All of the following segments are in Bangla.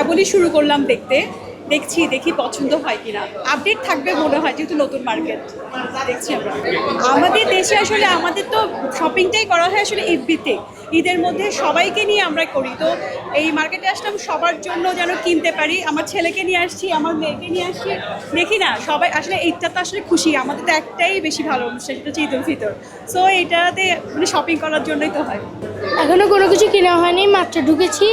কেবলই শুরু করলাম দেখি পছন্দ হয় কিনা। আপডেট থাকবে মনে হয়, যেহেতু নতুন মার্কেট দেখছি আমরা। আমাদের দেশে আসলে আমাদের তো শপিংটাই করা হয় আসলে এফবিতে, ঈদের মধ্যে সবাইকে নিয়ে আমরা করি। তো এই মার্কেটে আসলাম সবার জন্য যেন কিনতে পারি। আমার ছেলেকে নিয়ে আসছি, আমার মেয়েকে নিয়ে আসছি, দেখি না সবাই আসলে এইটা তো আসলে খুশি। আমাদের তো একটাই বেশি ভালো অনুষ্ঠান, সেটা হচ্ছে ঈদ উল ফিতর। সো এইটাতে মানে শপিং করার জন্যই তো হয়। এখনো কোনো কিছু কেনা হয়নি, মাত্র ঢুকেছি,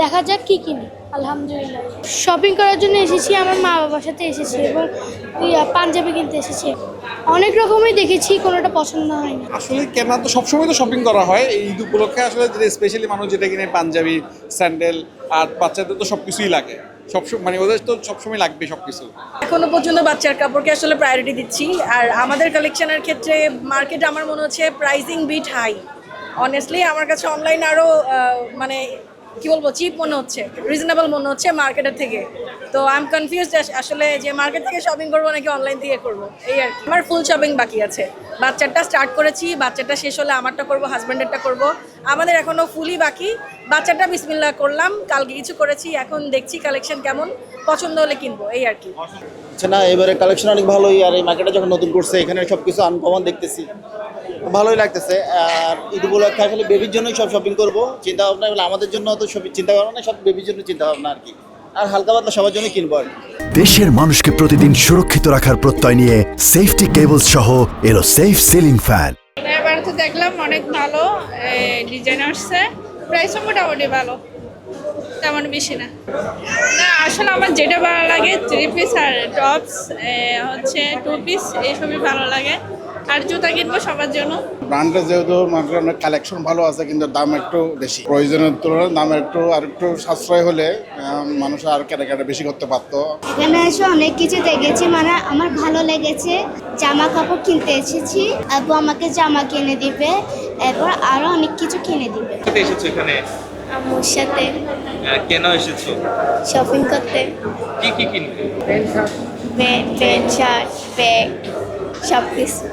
দেখা যাক কি কিনি। আলহামদুলিল্লাহ শপিং করার জন্য এসেছি, আমার মা বাবার সাথে এসেছি এবং পাঞ্জাবি কিনতে এসেছি। অনেক রকমই দেখেছি, কোনোটা পছন্দ হয়নি। আসলে কেনা তো সবসময় তো শপিং করা হয়, এই ঈদ উপলক্ষে আসলে যেটা স্পেশালি মানুষ যেটা কিনে পাঞ্জাবি, স্যান্ডেল, আর বাচ্চাদের তো সব কিছুই লাগে। সবসময় মানে ওদের তো সবসময় লাগবে সব কিছু। এখনো পর্যন্ত বাচ্চার কাপড়কে আসলে প্রায়োরিটি দিচ্ছি। আর আমাদের কালেকশনের ক্ষেত্রে মার্কেটে আমার মনে হচ্ছে প্রাইসিং বিট হাই। অনেস্টলি আমার কাছে অনলাইন আরও মানে কি বলবো, চিপ মনে হচ্ছে, রিজনেবল মনে হচ্ছে মার্কেটের থেকে। তো আই এম কনফিউজড আসলে যে মার্কেট থেকে শপিং করবো নাকি অনলাইন থেকে করবো, এই আর কি। আমার ফুল শপিং বাকি আছে। বাচ্চারটা স্টার্ট করেছি, বাচ্চাটা শেষ হলে আমারটা করবো, হাজব্যান্ডেরটা করবো। আমাদের এখনও ফুলই বাকি। বাচ্চাটা বিসমিল্লাহ করলাম, কালকে কিছু করেছি, এখন দেখছি কালেকশন কেমন, পছন্দ হলে কিনবো, এই আর কি। আচ্ছা, না এবারে কালেকশন অনেক ভালোই। আর এই মার্কেটটা যখন নতুন করছে, এখানে সব কিছু আনকমন দেখতেছি, ভালোই লাগতেছে। আর ঈদ উপলক্ষে আসলে বেবির জন্যই সব শপিং করবো চিন্তা ভাবনা। এগুলো আমাদের জন্য তো সব চিন্তা ভাবনা না, সব বেবির জন্য চিন্তা ভাবনা আর কি। আর হালকা পাতলা সবার জন্য কিনবো আর কি। দেশের মানুষকে প্রতিদিন সুরক্ষিত রাখার প্রত্যয় নিয়ে সেফটি কেবল সহ এলো সেফ সিলিং ফ্যান। এবার তো দেখলাম অনেক ভালো ডিজাইন আসছে, প্রাইসও মোটামুটি ভালো, তেমন বেশি না। না আসলে আমার যেটা ভালো লাগে 3 পিস আর টপস হচ্ছে 2 পিস, এইসবই ভালো লাগে। আর জুতা কিনবো সবার জন্য। ব্র্যান্ডে যেহেতু অনেক কালেকশন ভালো আছে, কিন্তু দাম একটু বেশি। প্রয়োজনের তুলনায় দাম একটু সাশ্রয় হলে মানুষ আর কেনাকাটা বেশি করতে পারতো। এখানে এসে অনেক কিছু দেখেছি, মানে আমার ভালো লেগেছে। জামা কাপড় কিনতে এসেছি, আব্বু আমাকে জামা কিনে দিবে, এরপর আরো অনেক কিছু কিনে দিবে। এসেছো এখানে আম্মুর সাথে। কেন এসেছো? শপিং করতে। কি কিনবে? প্যান্ট শার্ট ব্যাগ সব কিছু।